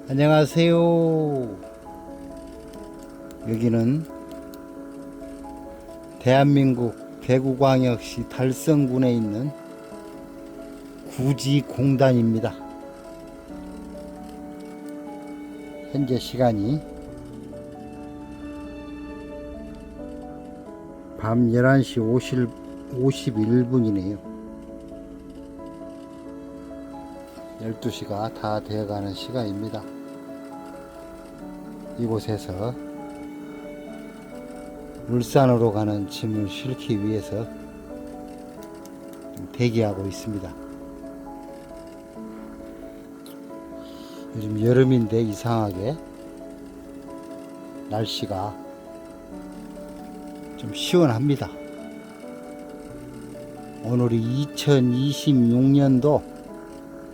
안녕하세요. 여기는 대한민국 대구광역시 달성군에 있는 구지공단입니다. 현재 시간이 밤 11시 51분이네요. 12시가 다 되어가는 시간입니다. 이곳에서 울산으로 가는 짐을 싣기 위해서 대기하고 있습니다. 요즘 여름인데 이상하게 날씨가 좀 시원합니다. 오늘이 2026년도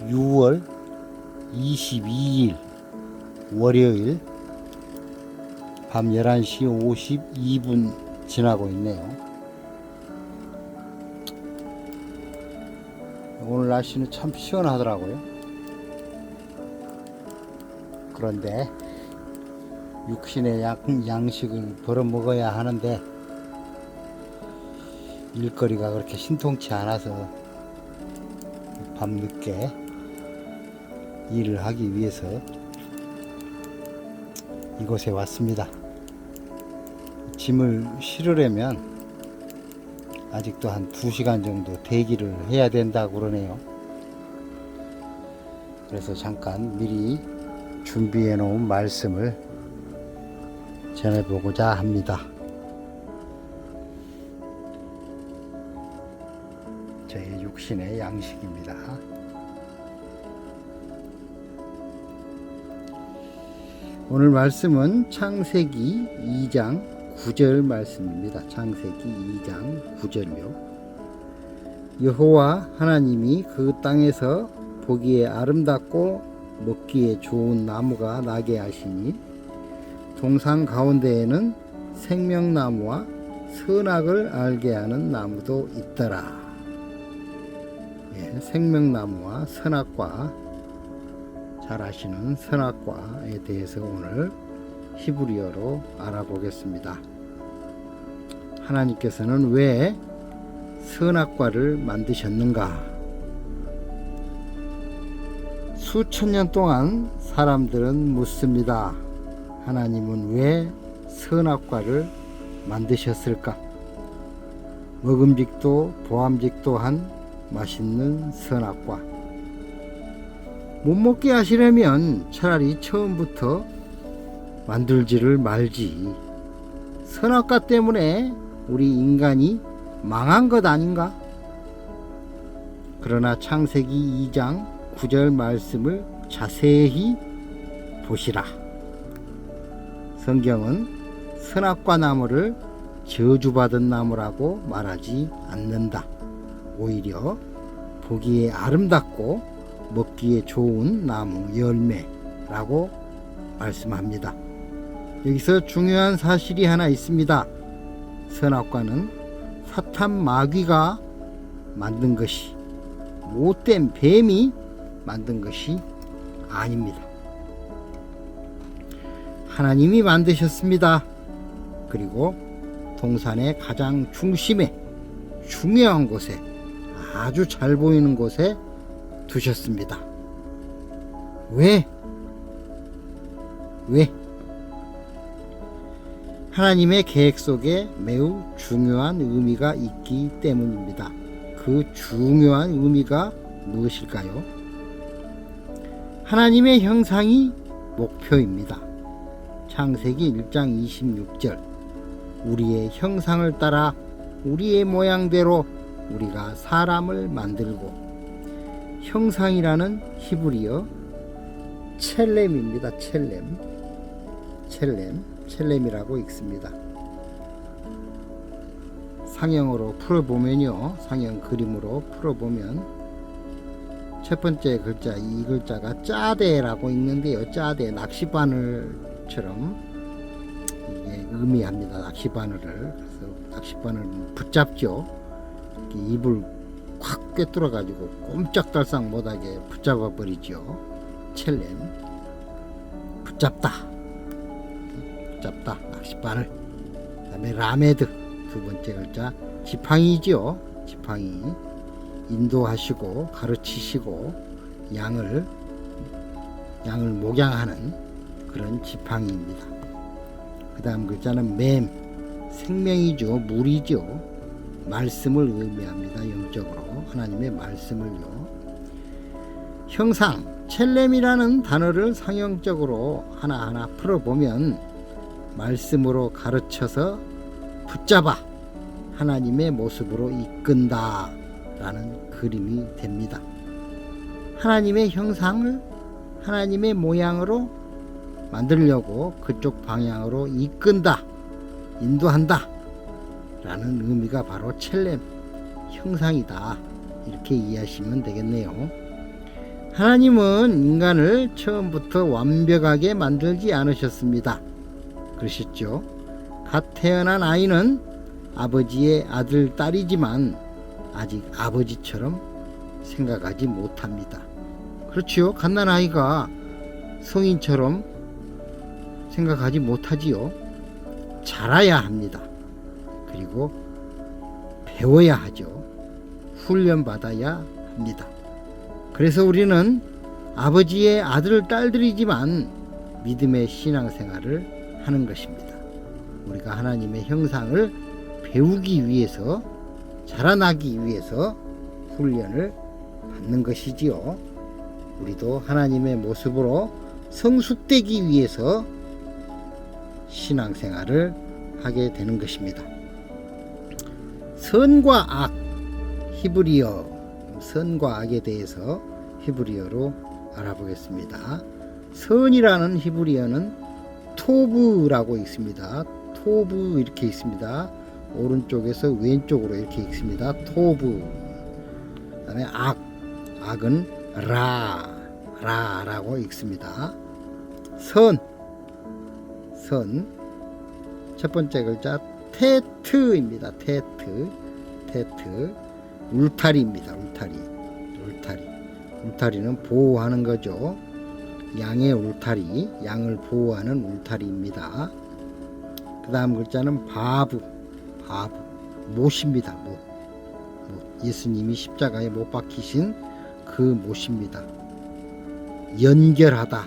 6월 22일 월요일 밤 11시 52분 지나고 있네요. 오늘 날씨는 참 시원하더라고요. 그런데 육신의 양식을 벌어먹어야 하는데 일거리가 그렇게 신통치 않아서 밤늦게 일을 하기 위해서 이곳에 왔습니다. 짐을 실으려면 아직도 한 2시간 정도 대기를 해야 된다고 그러네요. 그래서 잠깐 미리 준비해 놓은 말씀을 전해보고자 합니다. 저의 육신의 양식입니다. 오늘 말씀은 창세기 2장 9절 말씀입니다. 창세기 2장 9절요. 여호와 하나님이 그 땅에서 보기에 아름답고 먹기에 좋은 나무가 나게 하시니 동산 가운데에는 생명나무와 선악을 알게 하는 나무도 있더라. 생명나무와 선악과 잘 아시는 선악과에 대해서 오늘 히브리어로 알아보겠습니다. 하나님께서는 왜 선악과를 만드셨는가? 수천 년 동안 사람들은 묻습니다. 하나님은 왜 선악과를 만드셨을까? 먹음직도 보암직도 한 맛있는 선악과. 못 먹게 하시려면 차라리 처음부터 만들지를 말지. 선악과 때문에 우리 인간이 망한 것 아닌가? 그러나 창세기 2장 9절 말씀을 자세히 보시라. 성경은 선악과 나무를 저주받은 나무라고 말하지 않는다. 오히려 보기에 아름답고 먹기에 좋은 나무 열매라고 말씀합니다. 여기서 중요한 사실이 하나 있습니다. 선악과는 사탄 마귀가 만든 것이, 못된 뱀이 만든 것이 아닙니다. 하나님이 만드셨습니다. 그리고 동산의 가장 중심에, 중요한 곳에, 아주 잘 보이는 곳에 두셨습니다. 왜? 하나님의 계획 속에 매우 중요한 의미가 있기 때문입니다. 그 중요한 의미가 무엇일까요? 하나님의 형상이 목표입니다. 창세기 1장 26절. 우리의 형상을 따라 우리의 모양대로 우리가 사람을 만들고. 형상이라는 히브리어 첼렘입니다. 첼렘이라고 읽습니다. 상형으로 풀어보면요, 상형 그림으로 풀어보면 첫 번째 글자, 이 글자가 짜대라고 읽는데요, 짜대, 낚시바늘처럼 이게 의미합니다. 낚시바늘을. 그래서 낚시바늘 붙잡죠. 입을 확 꿰뚫어 가지고 꼼짝달싹 못하게 붙잡아 버리죠. 첼렘. 붙잡다, 낚싯바늘. 그 다음에 라메드, 두 번째 글자 지팡이지요. 지팡이. 인도하시고 가르치시고 양을 목양하는 그런 지팡이입니다. 그 다음 글자는 맴, 생명이죠. 물이죠. 말씀을 의미합니다. 영적으로 하나님의 말씀을요. 형상, 첼렘이라는 단어를 상형적으로 하나하나 풀어보면 말씀으로 가르쳐서 붙잡아 하나님의 모습으로 이끈다 라는 그림이 됩니다. 하나님의 형상을 하나님의 모양으로 만들려고 그쪽 방향으로 이끈다, 인도한다 라는 의미가 바로 첼렘, 형상이다, 이렇게 이해하시면 되겠네요. 하나님은 인간을 처음부터 완벽하게 만들지 않으셨습니다. 그러셨죠? 갓 태어난 아이는 아버지의 아들, 딸이지만 아직 아버지처럼 생각하지 못합니다. 그렇지요? 갓난아이가 성인처럼 생각하지 못하지요. 자라야 합니다. 그리고 배워야 하죠. 훈련받아야 합니다. 그래서 우리는 아버지의 아들, 딸들이지만 믿음의 신앙생활을 하는 것입니다. 우리가 하나님의 형상을 배우기 위해서, 자라나기 위해서 훈련을 받는 것이지요. 우리도 하나님의 모습으로 성숙되기 위해서 신앙생활을 하게 되는 것입니다. 선과 악, 히브리어, 선과 악에 대해서 히브리어로 알아보겠습니다. 선이라는 히브리어는 토브라고 있습니다. 토브 이렇게 있습니다. 오른쪽에서 왼쪽으로 이렇게 읽습니다. 토브. 그 다음에 악은 라라고 읽습니다. 선. 첫 번째 글자 테트입니다. 테트. 울타리입니다. 울타리는 보호하는 거죠. 양의 울타리, 양을 보호하는 울타리입니다. 그 다음 글자는 바브, 못입니다. 못. 예수님이 십자가에 못 박히신 그 못입니다. 연결하다.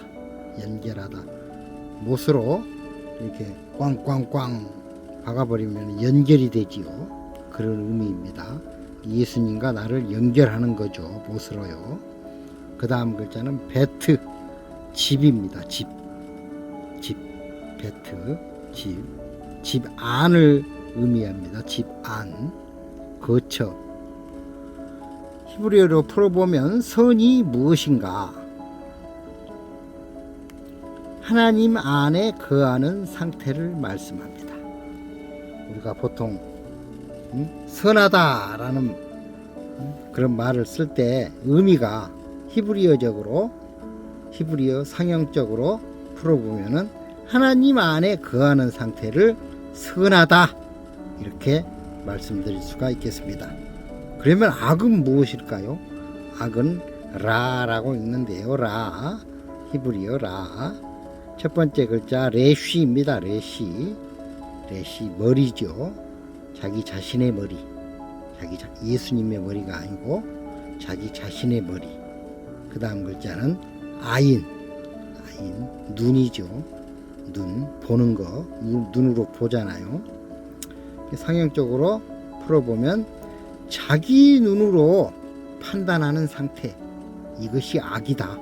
못으로 이렇게 꽝꽝꽝 박아버리면 연결이 되지요. 그런 의미입니다. 예수님과 나를 연결하는 거죠. 못으로요. 그 다음 글자는 베트, 집입니다. 집, 베트, 집 안을 의미합니다. 집 안, 거처. 히브리어로 풀어보면 선이 무엇인가? 하나님 안에 거하는 상태를 말씀합니다. 우리가 보통 선하다라는 그런 말을 쓸 때 의미가 히브리어 상형적으로 풀어보면은 하나님 안에 거하는 상태를 선하다, 이렇게 말씀드릴 수가 있겠습니다. 그러면 악은 무엇일까요? 악은 라라고 읽는데요. 히브리어 라. 첫 번째 글자 레쉬입니다. 레쉬 머리죠. 자기 자신의 머리. 예수님의 머리가 아니고 자기 자신의 머리. 그 다음 글자는 아인, 눈이죠. 눈, 보는 거, 눈으로 보잖아요. 상형적으로 풀어보면 자기 눈으로 판단하는 상태, 이것이 악이다.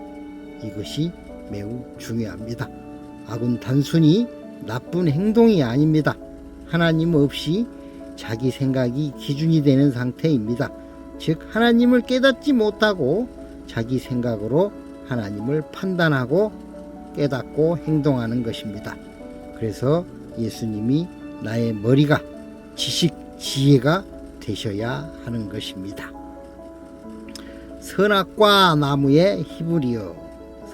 이것이 매우 중요합니다. 악은 단순히 나쁜 행동이 아닙니다. 하나님 없이 자기 생각이 기준이 되는 상태입니다. 즉 하나님을 깨닫지 못하고 자기 생각으로 하나님을 판단하고 깨닫고 행동하는 것입니다. 그래서 예수님이 나의 머리가, 지혜가 되셔야 하는 것입니다. 선악과 나무의 히브리어,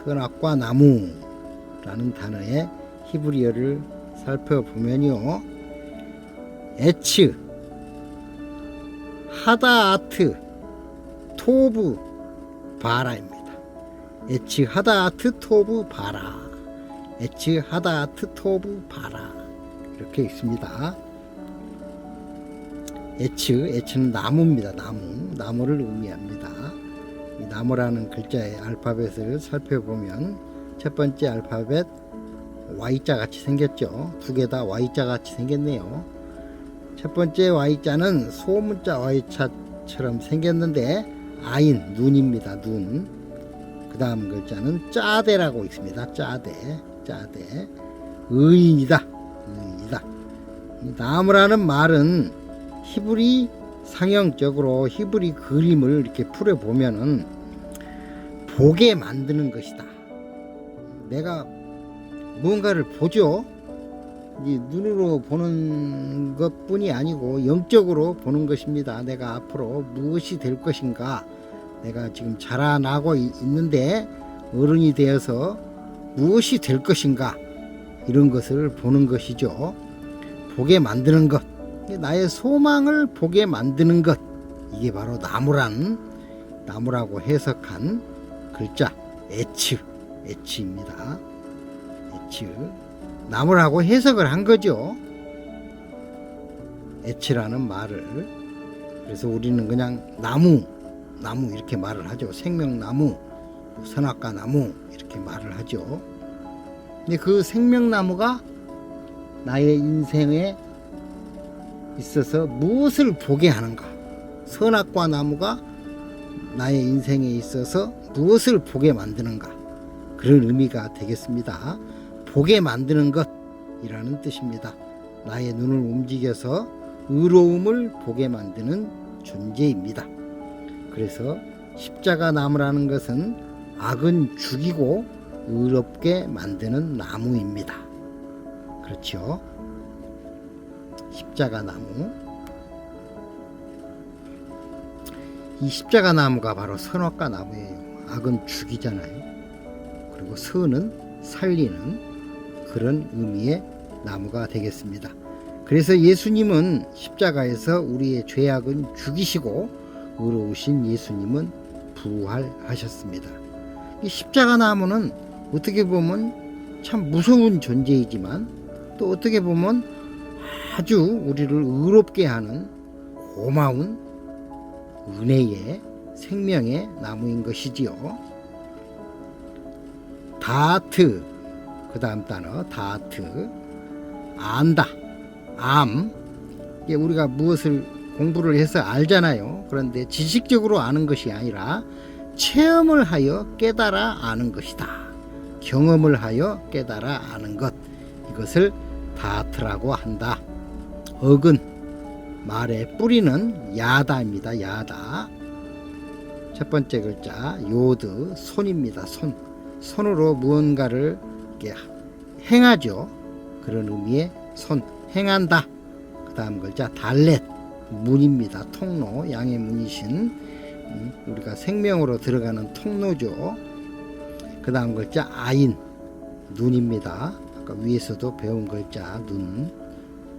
선악과 나무라는 단어의 히브리어를 살펴보면요, 에츠, 하다아트, 토브, 바라입니다. 에츠, 하다아트, 토브, 바라. 에츠 하다 트토브 바라 이렇게 있습니다. 에츠는 나무입니다. 나무를 의미합니다. 이 나무라는 글자의 알파벳을 살펴보면 첫 번째 알파벳 Y자 같이 생겼죠. 두 개 다 Y자 같이 생겼네요. 첫 번째 Y자는 소문자 Y자처럼 생겼는데 아인, 눈입니다. 눈. 그 다음 글자는 짜대라고 있습니다. 짜대. 의인이다. 나무라는 말은 히브리 상형적으로 히브리 그림을 이렇게 풀어보면은 보게 만드는 것이다. 내가 무언가를 보죠. 이 눈으로 보는 것뿐이 아니고 영적으로 보는 것입니다. 내가 앞으로 무엇이 될 것인가, 내가 지금 자라나고 있는데 어른이 되어서 무엇이 될 것인가, 이런 것을 보는 것이죠. 보게 만드는 것, 나의 소망을 보게 만드는 것, 이게 바로 나무라고 해석한 글자 에츠입니다. 나무라고 해석을 한 거죠. 에츠라는 말을. 그래서 우리는 그냥 나무 이렇게 말을 하죠. 생명나무, 선악과 나무 이렇게 말을 하죠. 근데 그 생명나무가 나의 인생에 있어서 무엇을 보게 하는가, 선악과 나무가 나의 인생에 있어서 무엇을 보게 만드는가, 그런 의미가 되겠습니다. 보게 만드는 것이라는 뜻입니다. 나의 눈을 움직여서 의로움을 보게 만드는 존재입니다. 그래서 십자가 나무라는 것은 악은 죽이고 의롭게 만드는 나무입니다. 그렇죠? 십자가 나무. 이 십자가 나무가 바로 선악과 나무예요. 악은 죽이잖아요. 그리고 선은 살리는 그런 의미의 나무가 되겠습니다. 그래서 예수님은 십자가에서 우리의 죄악은 죽이시고 의로우신 예수님은 부활하셨습니다. 이 십자가 나무는 어떻게 보면 참 무서운 존재이지만 또 어떻게 보면 아주 우리를 의롭게 하는 고마운 은혜의 생명의 나무인 것이지요. 다트, 그 다음 단어 다트, 안다, 이게 우리가 무엇을 공부를 해서 알잖아요. 그런데 지식적으로 아는 것이 아니라 체험을 하여 깨달아 아는 것이다. 경험을 하여 깨달아 아는 것, 이것을 다트라고 한다. 어근, 말의 뿌리는 야다입니다. 야다. 첫 번째 글자 요드, 손입니다. 손으로 무언가를 이렇게 행하죠. 그런 의미의 손, 행한다. 그 다음 글자 달렛, 문입니다. 통로, 양의 문이신 우리가 생명으로 들어가는 통로죠. 그 다음 글자 아인, 눈입니다. 아까 위에서도 배운 글자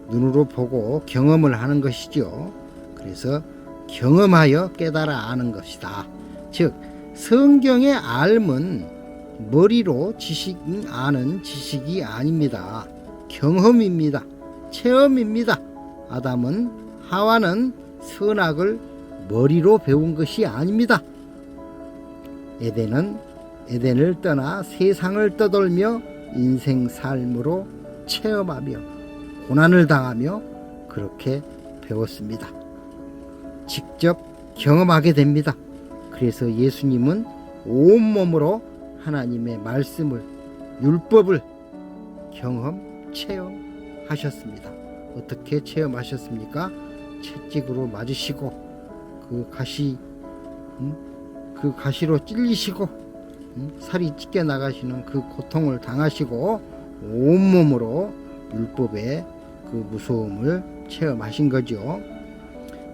눈으로 보고 경험을 하는 것이죠. 그래서 경험하여 깨달아 아는 것이다. 즉 성경의 알은 머리로 아는 지식이 아닙니다. 경험입니다. 체험입니다. 아담은 하와는 선악을 머리로 배운 것이 아닙니다. 에덴을 떠나 세상을 떠돌며 인생 삶으로 체험하며 고난을 당하며 그렇게 배웠습니다. 직접 경험하게 됩니다. 그래서 예수님은 온몸으로 하나님의 말씀을, 율법을 체험하셨습니다. 어떻게 체험하셨습니까? 채찍으로 맞으시고 그 가시로 찔리시고 살이 찢겨 나가시는 그 고통을 당하시고 온몸으로 율법의 그 무서움을 체험하신 거죠.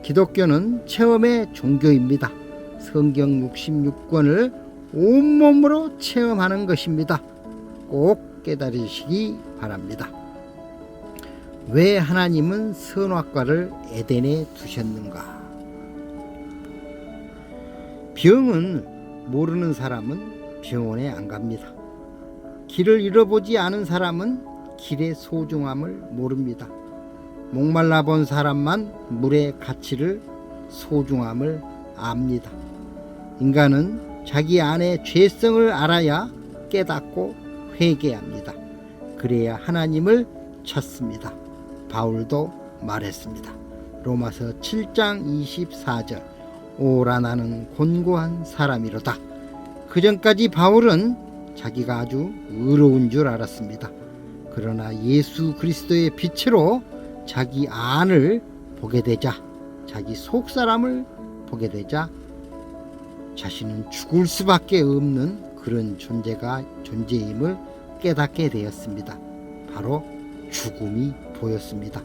기독교는 체험의 종교입니다. 성경 66권을 온몸으로 체험하는 것입니다. 꼭 깨달으시기 바랍니다. 왜 하나님은 선악과를 에덴에 두셨는가? 병은 모르는 사람은 병원에 안 갑니다. 길을 잃어보지 않은 사람은 길의 소중함을 모릅니다. 목말라 본 사람만 물의 가치를 소중함을 압니다. 인간은 자기 안의 죄성을 알아야 깨닫고 회개합니다. 그래야 하나님을 찾습니다. 바울도 말했습니다. 로마서 7장 24절 오라 나는 곤고한 사람이로다. 그 전까지 바울은 자기가 아주 의로운 줄 알았습니다. 그러나 예수 그리스도의 빛으로 자기 안을 보게 되자, 자기 속사람을 보게 되자 자신은 죽을 수밖에 없는 그런 존재임을 깨닫게 되었습니다. 바로 죽음이 보였습니다.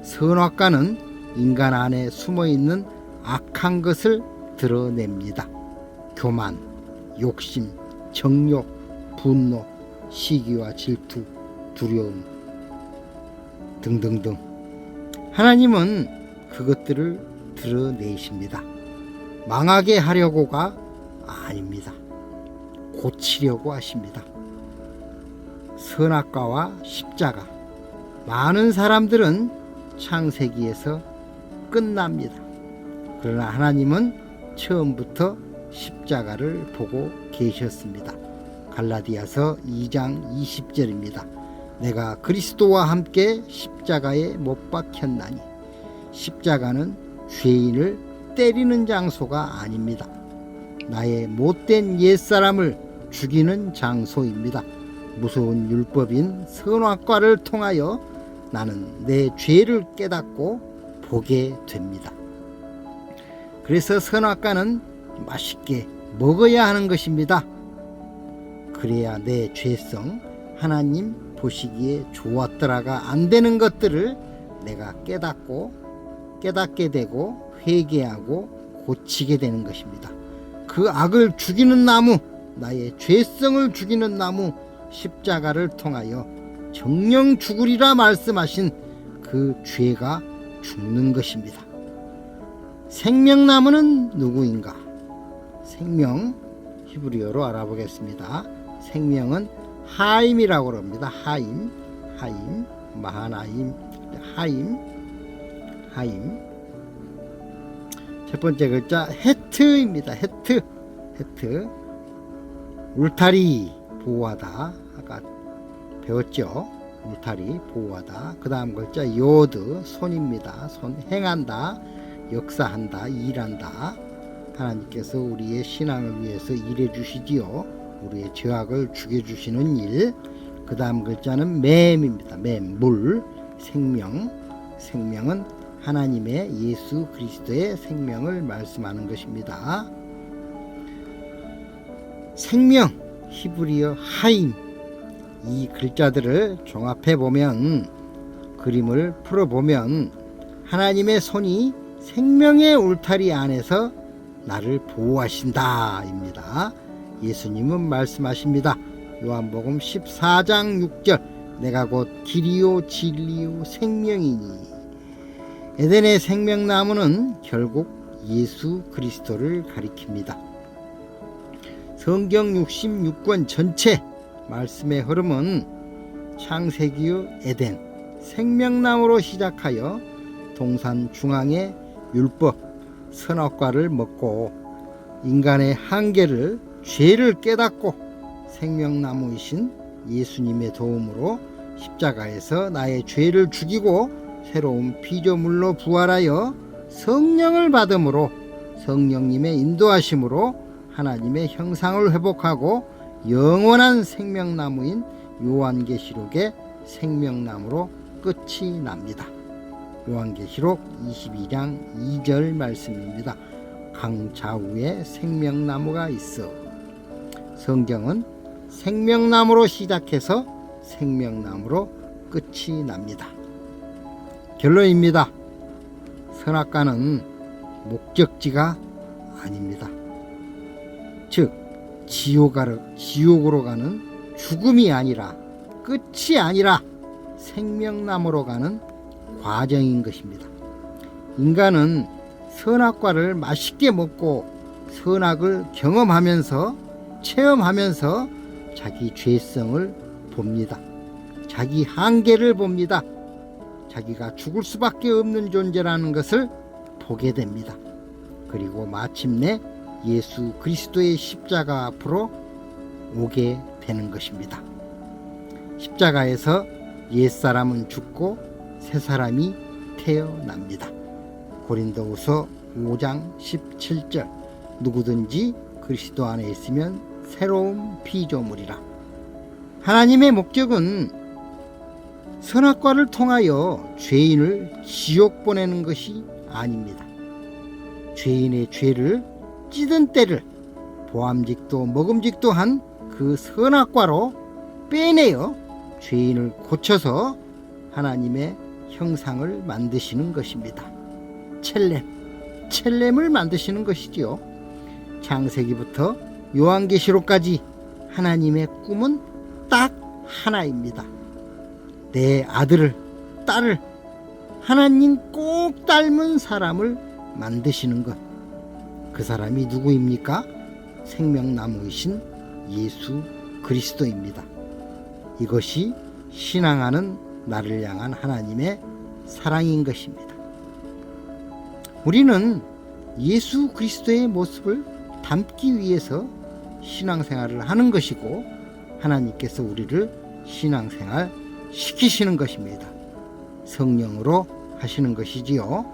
선악과는 인간 안에 숨어있는 악한 것을 드러냅니다. 교만, 욕심, 정욕, 분노, 시기와 질투, 두려움 등등등. 하나님은 그것들을 드러내십니다. 망하게 하려고가 아닙니다. 고치려고 하십니다. 선악과와 십자가, 많은 사람들은 창세기에서 끝납니다. 그러나 하나님은 처음부터 십자가를 보고 계셨습니다. 갈라디아서 2장 20절입니다. 내가 그리스도와 함께 십자가에 못 박혔나니. 십자가는 죄인을 때리는 장소가 아닙니다. 나의 못된 옛사람을 죽이는 장소입니다. 무서운 율법인 선악과를 통하여 나는 내 죄를 깨닫고 보게 됩니다. 그래서 선악과는 맛있게 먹어야 하는 것입니다. 그래야 내 죄성, 하나님 보시기에 좋았더라가 안 되는 것들을 내가 깨닫게 되고 회개하고 고치게 되는 것입니다. 그 악을 죽이는 나무, 나의 죄성을 죽이는 나무 십자가를 통하여 정령 죽으리라 말씀하신 그 죄가 죽는 것입니다. 생명나무는 누구인가? 생명, 히브리어로 알아보겠습니다. 생명은 하임이라고 합니다. 하임, 마하나임, 하임. 첫 번째 글자 헤트입니다. 헤트. 울타리, 보호하다. 아까 배웠죠? 울타리, 보호하다. 그 다음 글자 요드, 손입니다. 손, 행한다, 역사한다, 일한다. 하나님께서 우리의 신앙을 위해서 일해 주시지요. 우리의 죄악을 죽여주시는 일. 그 다음 글자는 맴입니다. 물, 생명은 하나님의 예수 그리스도의 생명을 말씀하는 것입니다. 생명, 히브리어 하임. 이 글자들을 종합해 보면, 그림을 풀어 보면 하나님의 손이 생명의 울타리 안에서 나를 보호하신다 입니다. 예수님은 말씀하십니다. 요한복음 14장 6절 내가 곧 길이요 진리요 생명이니. 에덴의 생명나무는 결국 예수 그리스도를 가리킵니다. 성경 66권 전체 말씀의 흐름은 창세기의 에덴 생명나무로 시작하여 동산 중앙의 율법 선악과를 먹고 인간의 한계를 죄를 깨닫고 생명나무이신 예수님의 도움으로 십자가에서 나의 죄를 죽이고 새로운 피조물로 부활하여 성령을 받음으로 성령님의 인도하심으로 하나님의 형상을 회복하고 영원한 생명나무인 요한계시록의 생명나무로 끝이 납니다. 요한계시록 22장 2절 말씀입니다. 강 좌우에 생명나무가 있어. 성경은 생명나무로 시작해서 생명나무로 끝이 납니다. 결론입니다. 선악과는 목적지가 아닙니다. 즉 지옥으로 가는 죽음이 아니라 끝이 아니라 생명나무로 가는 과정인 것입니다. 인간은 선악과를 맛있게 먹고 선악을 경험하면서 체험하면서 자기 죄성을 봅니다. 자기 한계를 봅니다. 자기가 죽을 수밖에 없는 존재라는 것을 보게 됩니다. 그리고 마침내 예수 그리스도의 십자가 앞으로 오게 되는 것입니다. 십자가에서 옛사람은 죽고 새사람이 태어납니다. 고린도후서 5장 17절 누구든지 그리스도 안에 있으면 새로운 피조물이라. 하나님의 목적은 선악과를 통하여 죄인을 지옥 보내는 것이 아닙니다. 죄인의 죄를 찌든 때를 보암직도 먹음직도 한 그 선악과로 빼내어 죄인을 고쳐서 하나님의 형상을 만드시는 것입니다. 첼렘을 만드시는 것이지요. 창세기부터 요한계시록까지 하나님의 꿈은 딱 하나입니다. 내 아들을, 딸을, 하나님 꼭 닮은 사람을 만드시는 것. 그 사람이 누구입니까? 생명나무이신 예수 그리스도입니다. 이것이 신앙하는 나를 향한 하나님의 사랑인 것입니다. 우리는 예수 그리스도의 모습을 담기 위해서 신앙생활을 하는 것이고 하나님께서 우리를 신앙생활 시키시는 것입니다. 성령으로 하시는 것이지요.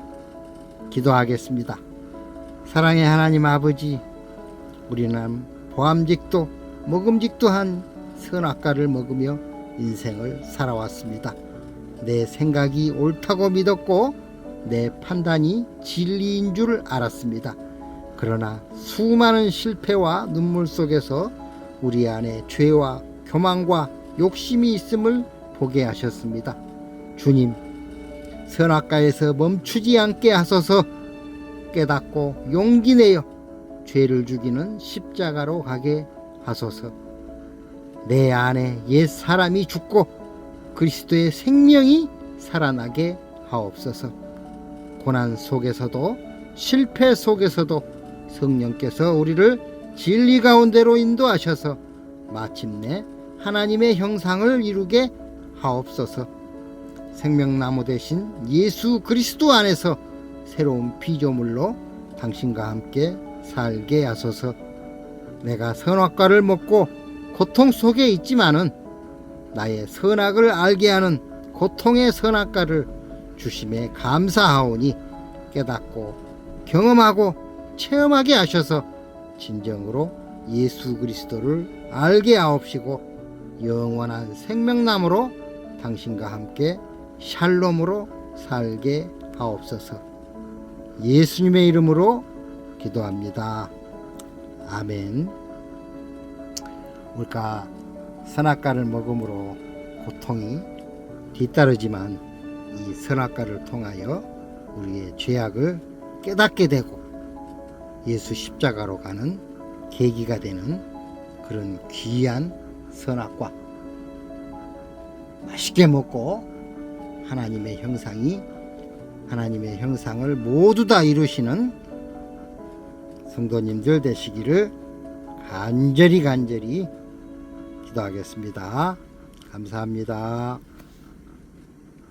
기도하겠습니다. 사랑의 하나님 아버지, 우리는 보암직도 먹음직도 한 선악과를 먹으며 인생을 살아왔습니다. 내 생각이 옳다고 믿었고 내 판단이 진리인 줄 알았습니다. 그러나 수많은 실패와 눈물 속에서 우리 안에 죄와 교만과 욕심이 있음을 보게 하셨습니다. 주님, 선악과에서 멈추지 않게 하소서. 깨닫고 용기 내어 죄를 죽이는 십자가로 가게 하소서. 내 안에 옛 사람이 죽고 그리스도의 생명이 살아나게 하옵소서. 고난 속에서도 실패 속에서도 성령께서 우리를 진리 가운데로 인도하셔서 마침내 하나님의 형상을 이루게 하옵소서. 생명나무 대신 예수 그리스도 안에서 새로운 피조물로 당신과 함께 살게 하소서. 내가 선악과를 먹고 고통 속에 있지만은 나의 선악을 알게 하는 고통의 선악과를 주심에 감사하오니 깨닫고 경험하고 체험하게 하셔서 진정으로 예수 그리스도를 알게 하옵시고 영원한 생명나무로 당신과 함께 샬롬으로 살게 하옵소서. 예수님의 이름으로 기도합니다. 아멘. 우리가 선악과를 먹음으로 고통이 뒤따르지만 이 선악과를 통하여 우리의 죄악을 깨닫게 되고 예수 십자가로 가는 계기가 되는 그런 귀한 선악과, 맛있게 먹고 하나님의 형상을 모두 다 이루시는 성도님들 되시기를 간절히 기도하겠습니다. 감사합니다.